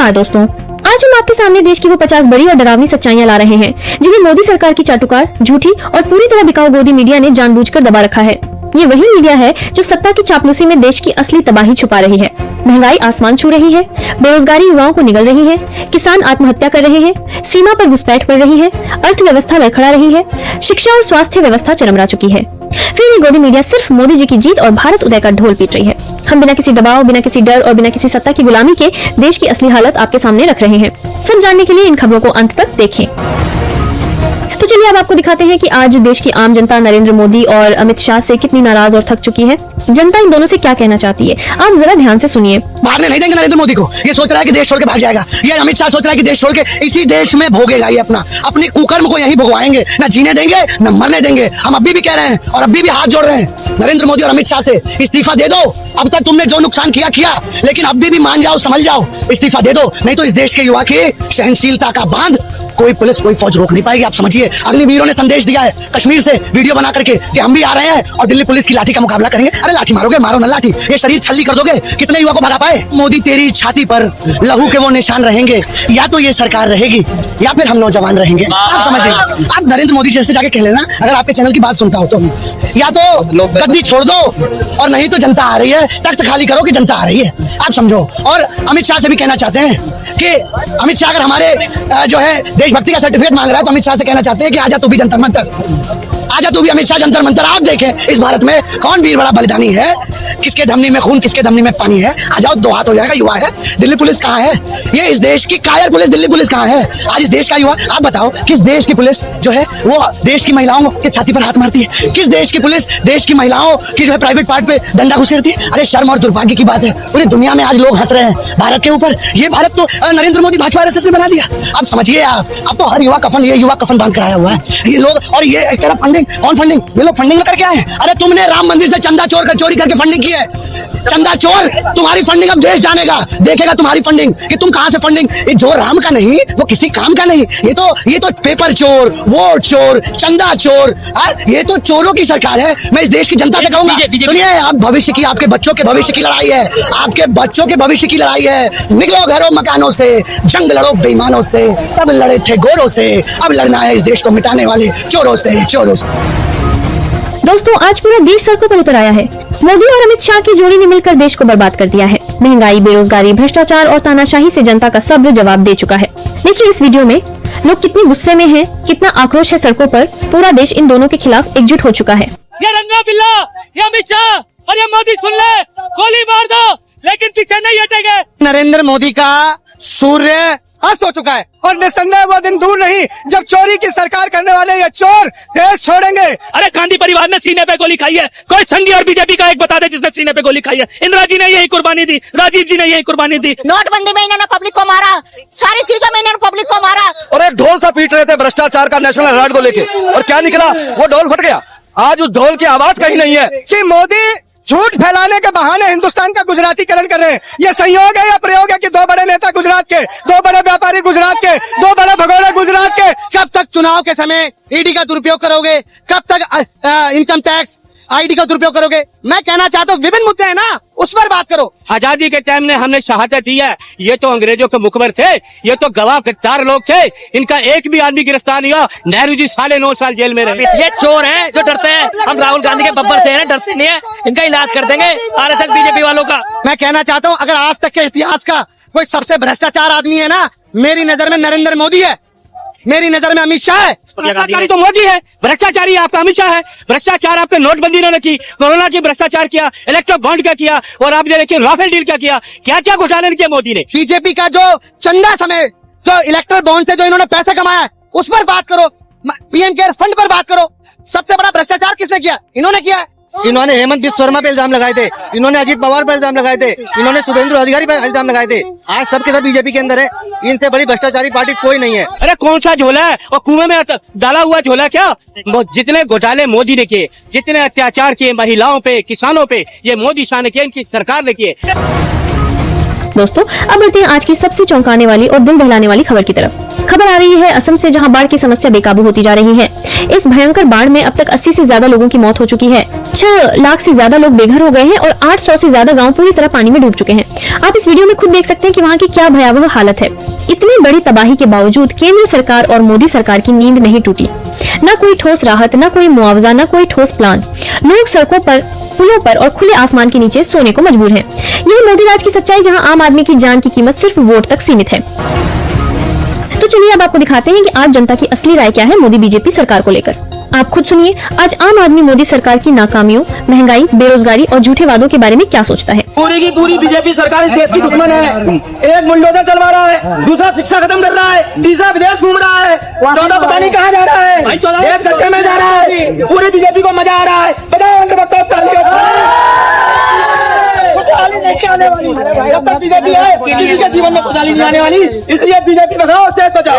नमस्कार दोस्तों, आज हम आपके सामने देश की वो 50 बड़ी और डरावनी सच्चाइयां ला रहे हैं जिन्हें मोदी सरकार की चाटुकार, झूठी और पूरी तरह बिकाऊ गोदी मीडिया ने जानबूझकर दबा रखा है। ये वही मीडिया है जो सत्ता की चापलूसी में देश की असली तबाही छुपा रही है। महंगाई आसमान छू रही है, बेरोजगारी युवाओं को निगल रही है, किसान आत्महत्या कर रहे हैं, सीमा पर घुसपैठ पड़ रही है, अर्थव्यवस्था लड़खड़ा रही है, शिक्षा और स्वास्थ्य व्यवस्था चरमरा चुकी है। फिर ये गोदी मीडिया सिर्फ मोदी जी की जीत और भारत उदय का ढोल पीट रही है। हम बिना किसी दबाव, बिना किसी डर और बिना किसी सत्ता की गुलामी के देश की असली हालत आपके सामने रख रहे हैं। सब जानने के लिए इन खबरों को अंत तक देखें। तो चलिए अब आपको दिखाते हैं कि आज देश की आम जनता नरेंद्र मोदी और अमित शाह से कितनी नाराज और थक चुकी है। जनता इन दोनों से क्या कहना चाहती है, आप जरा ध्यान से सुनिए। भागने नहीं देंगे नरेंद्र मोदी को। ये सोच रहा है कि देश छोड़ के भाग जाएगा। ये अमित शाह सोच रहा है कि देश छोड़ के इसी देश में भोगेगा। ये अपनी कुकर्म को यहीं भोगवाएंगे, ना जीने देंगे ना मरने देंगे। हम अभी भी कह रहे हैं और अभी भी हाथ जोड़ रहे हैं नरेंद्र मोदी और अमित शाह से, इस्तीफा दे दो। अब तक तुमने जो नुकसान किया, लेकिन अभी भी मान जाओ, समझ जाओ, इस्तीफा दे दो। नहीं तो इस देश के युवा की सहनशीलता का बांध कोई पुलिस कोई फौज रोक नहीं पाएगी। आप समझिए, अग्निवीरों ने संदेश दिया है कश्मीर से वीडियो बना करके कि हम भी आ रहे हैं और दिल्ली पुलिस की लाठी का मुकाबला करेंगे। अरे लाठी मारोगे, मारो ना लाठी, ये शरीर छल्ली कर दोगे, कितने युवा को भगा पाए। मोदी तेरी छाती पर लहू के वो निशान रहेंगे, या तो ये सरकार रहेगी या फिर हम नौजवान रहेंगे। आप समझिए, आप नरेंद्र मोदी जैसे जाके कह लेना, अगर आपके चैनल की बात सुनता हो तो, या तो गद्दी छोड़ दो और नहीं तो जनता आ रही है, तख्त खाली करो कि जनता आ रही है। आप समझो। और अमित शाह से भी कहना चाहते हैं कि अमित शाह अगर हमारे जो है देशभक्ति का सर्टिफिकेट मांग रहा है तो अमित शाह से कहना चाहते हैं कि आजा तू भी जंतर मंतर, आजा तू भी अमित शाह जंतर मंतर। आप देखें इस भारत में कौन वीर बड़ा बलिदानी है, किसके धमनी में खून, किसके धमनी में पानी है। आ जाओ, दो हाथ हो जाएगा। युवा है, दिल्ली पुलिस कहाँ है? ये इस देश की कायर पुलिस दिल्ली पुलिस कहाँ है? आज इस देश का युवा, आप बताओ, किस देश की पुलिस जो है वो देश की महिलाओं के छाती पर हाथ मारती है? किस देश की पुलिस देश की महिलाओं की जो है प्राइवेट पार्ट पे डंडा घुसेड़ती है? अरे शर्म और दुर्भाग्य की बात है। पूरी दुनिया में आज लोग हंस रहे हैं भारत के ऊपर। ये भारत तो नरेंद्र मोदी भाजपा आरएसएस ने बना दिया। आप समझिए, आप अब तो हर युवा कफन, ये युवा कफन बांध कराया हुआ है ये लोग। और ये एक तरह फंडिंग, कौन फंडिंग? ये लोग फंडिंग करके आए हैं। अरे तुमने राम मंदिर से चंदा चोरी करके फंडिंग की है। चंदा चोर, तुम्हारी फंडिंग अब देश जानेगा, देखेगा तुम्हारी फंडिंग कि तुम कहां से फंडिंग। ये जो राम का नहीं वो किसी काम का नहीं। ये तो पेपर चोर, वोट चोर, चंदा चोर, ये तो चोरों की सरकार है। मैं इस देश की जनता से कहूंगा, सुनिए, आप भविष्य की, आपके बच्चों के भविष्य की लड़ाई है, आपके बच्चों के भविष्य की लड़ाई है। निकलो घरों मकानों से, जंग लड़ो बेईमानों से। तब लड़े थे गोरों से, अब लड़ना है इस देश को मिटाने वाले चोरों से। दोस्तों, आज पूरा देश सड़कों पर उतर आया है। मोदी और अमित शाह की जोड़ी ने मिलकर देश को बर्बाद कर दिया है। महंगाई, बेरोजगारी, भ्रष्टाचार और तानाशाही से जनता का सब्र जवाब दे चुका है। देखिए इस वीडियो में लोग कितने गुस्से में हैं, कितना आक्रोश है सड़कों पर। पूरा देश इन दोनों के खिलाफ एकजुट हो चुका है। ये रंगा बिल्ला, ये अमित शाह और ये मोदी, सुन ले, गोली मार दो लेकिन पीछे नहीं हटेंगे। नरेंद्र मोदी का सूर्य अस्त हो चुका है और निसंदेह वो दिन दूर नहीं जब चोरी की सरकार करने वाले ये चोर देश छोड़ेंगे। अरे गांधी परिवार ने सीने पे गोली खाई है। कोई संघी और बीजेपी का एक बता दे जिसने सीने पे गोली खाई है। इंदिरा जी ने यही कुर्बानी दी, राजीव जी ने यही कुर्बानी दी। नोटबंदी में इन्होंने पब्लिक को मारा, सारी चीजों में इन्होंने पब्लिक को मारा। और एक ढोल सा पीट रहे थे भ्रष्टाचार का नेशनल हेराल्ड को लेके, और क्या निकला? वो ढोल फट गया। आज उस ढोल की आवाज कहीं नहीं है। कि मोदी झूठ फैलाने के बहाने हिंदुस्तान का गुजरातीकरण कर रहे हैं। ये संयोग है या प्रयोग है कि दो बड़े नेता गुजरात के, दो बड़े व्यापारी गुजरात के, दो बड़े भगोड़े गुजरात के। कब तक चुनाव के समय ईडी का दुरुपयोग करोगे? कब तक इनकम टैक्स आईडी का दुरुपयोग करोगे? मैं कहना चाहता हूँ विभिन्न मुद्दे हैं ना, उस पर बात करो। आजादी के टाइम में हमने शहादत दी है। ये तो अंग्रेजों के मुखबर थे, ये तो गवाह गिरफ्तार लोग थे। इनका एक भी आदमी गिरफ्तार नहीं हुआ। नेहरू जी 9.5 साल जेल में रहे। ये चोर हैं जो डरते हैं। हम राहुल गांधी के बब्बर से हैं, डरते नहीं है। इनका इलाज कर देंगे आरएसएस बीजेपी वालों का। मैं कहना चाहता हूँ, अगर आज तक के इतिहास का कोई सबसे भ्रष्टाचार आदमी है ना, मेरी नजर में नरेंद्र मोदी है, मेरी नजर में अमित शाह है। भ्रष्टाचारी तो मोदी है, भ्रष्टाचारी आपका अमित शाह है। भ्रष्टाचार आपके नोटबंदी ने की, कोरोना की भ्रष्टाचार किया, इलेक्ट्रो बॉन्ड का किया, और आपने देखिए राफेल डील क्या किया, क्या क्या घोटाले किया मोदी ने। बीजेपी का जो चंदा समय, जो इलेक्ट्रो बॉन्ड से जो इन्होंने पैसे कमाया है, उस पर बात करो। पीएम केयर फंड पर बात करो। सबसे बड़ा भ्रष्टाचार किसने किया? इन्होंने किया है। इन्होंने हेमंत बिस्व शर्मा पे इल्जाम लगाए थे, इन्होंने अजीत पवार पर इल्जाम लगाए थे, इन्होंने शुभेंदु अधिकारी पर इल्जाम लगाए थे। आज सबके सब बीजेपी के अंदर है। इनसे बड़ी भ्रष्टाचारी पार्टी कोई नहीं है। अरे कौन सा झोला है? और कुएं में डाला हुआ झोला क्या? जितने घोटाले मोदी ने किए, जितने अत्याचार किए महिलाओं पे, किसानों पे, ये मोदी शाह ने किए, इनकी सरकार ने किए। दोस्तों, अब बढ़ते हैं आज की सबसे चौंकाने वाली और दिल दहलाने वाली खबर की तरफ। खबर आ रही है असम से, जहां बाढ़ की समस्या बेकाबू होती जा रही है। इस भयंकर बाढ़ में अब तक 80 से ज्यादा लोगों की मौत हो चुकी है। 6 लाख से ज्यादा लोग बेघर हो गए हैं और 800 से ज्यादा गांव पूरी तरह पानी में डूब चुके हैं। आप इस वीडियो में खुद देख सकते हैं कि वहां की क्या भयावह हालत है। इतनी बड़ी तबाही के बावजूद केंद्र सरकार और मोदी सरकार की नींद नहीं टूटी। न कोई ठोस राहत, न कोई मुआवजा, न कोई ठोस प्लान। लोग सड़कों पर, पुलों पर और खुले आसमान के नीचे सोने को मजबूर हैं। यही मोदी राज की सच्चाई, जहां आम आदमी की जान की कीमत सिर्फ वोट तक सीमित है। तो चलिए अब आपको दिखाते हैं कि आज जनता की असली राय क्या है मोदी बीजेपी सरकार को लेकर। आप खुद सुनिए आज आम आदमी मोदी सरकार की नाकामियों, महंगाई, बेरोजगारी और झूठे वादों के बारे में क्या सोचता है। पूरी की पूरी बीजेपी सरकार इस देश की दुश्मन है। एक बुलडोजर चलवा रहा है, दूसरा शिक्षा खत्म कर रहा है, तीसरा विदेश घूम रहा है, चौथा पता नहीं कहाँ जा रहा है, देश गड्ढे में जा रहा है। पूरी बीजेपी को मजा आ रहा है। खुशहाली नहीं आने वाली, जब तक बीजेपी है किसी के जीवन में खुशहाली नहीं आने वाली। इसलिए बीजेपी बचाओ, देश बचाओ।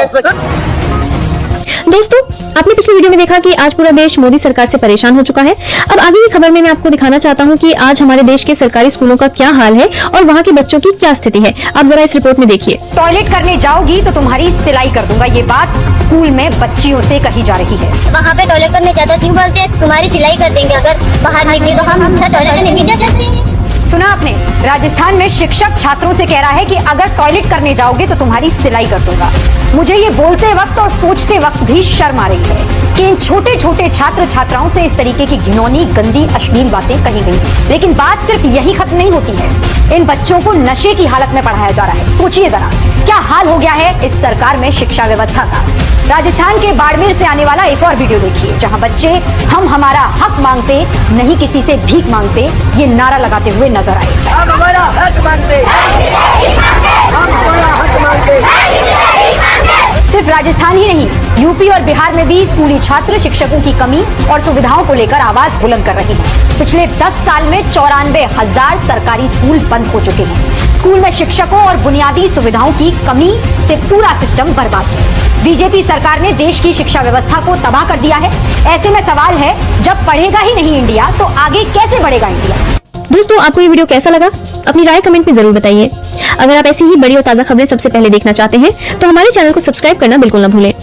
दोस्तों, आपने पिछली वीडियो में देखा कि आज पूरा देश मोदी सरकार से परेशान हो चुका है। अब आगे की खबर में मैं आपको दिखाना चाहता हूं कि आज हमारे देश के सरकारी स्कूलों का क्या हाल है और वहां के बच्चों की क्या स्थिति है। आप जरा इस रिपोर्ट में देखिए। टॉयलेट करने जाओगी तो तुम्हारी सिलाई कर दूंगा, ये बात स्कूल में बच्चियों से कही जा रही है। वहाँ पे टॉयलेट करने जाता क्यों बोलते हैं, तुम्हारी सिलाई कर देंगे। अगर बाहर निकले तो हम टॉयलेट करने नहीं जा सकते। सुना आपने, राजस्थान में शिक्षक छात्रों से कह रहा है कि अगर टॉयलेट करने जाओगे तो तुम्हारी सिलाई कर दूंगा। मुझे ये बोलते वक्त और सोचते वक्त भी शर्म आ रही है कि इन छोटे छोटे छात्र छात्राओं से इस तरीके की घिनौनी, गंदी, अश्लील बातें कही गई। लेकिन बात सिर्फ यही खत्म नहीं होती है, इन बच्चों को नशे की हालत में पढ़ाया जा रहा है। सोचिए जरा क्या हाल हो गया है इस सरकार में शिक्षा व्यवस्था का। राजस्थान के बाड़मेर से आने वाला एक और वीडियो देखिए, जहां बच्चे हम हमारा हक मांगते, नहीं किसी से भीख मांगते, ये नारा लगाते हुए नजर आए। हम हमारा हक मांगते, हम हमारा हक मांगते। सिर्फ राजस्थान ही नहीं, यूपी और बिहार में भी स्कूली छात्र शिक्षकों की कमी और सुविधाओं को लेकर आवाज बुलंद कर रहे हैं। पिछले 10 साल में 94,000 सरकारी स्कूल बंद हो चुके हैं। स्कूल में शिक्षकों और बुनियादी सुविधाओं की कमी से पूरा सिस्टम बर्बाद है। बीजेपी सरकार ने देश की शिक्षा व्यवस्था को तबाह कर दिया है। ऐसे में सवाल है, जब पढ़ेगा ही नहीं इंडिया तो आगे कैसे बढ़ेगा इंडिया। दोस्तों, आपको ये वीडियो कैसा लगा? अपनी राय कमेंट में जरूर बताइए। अगर आप ऐसी ही बड़ी और ताजा खबरें सबसे पहले देखना चाहते हैं तो हमारे चैनल को सब्सक्राइब करना बिल्कुल न भूलें।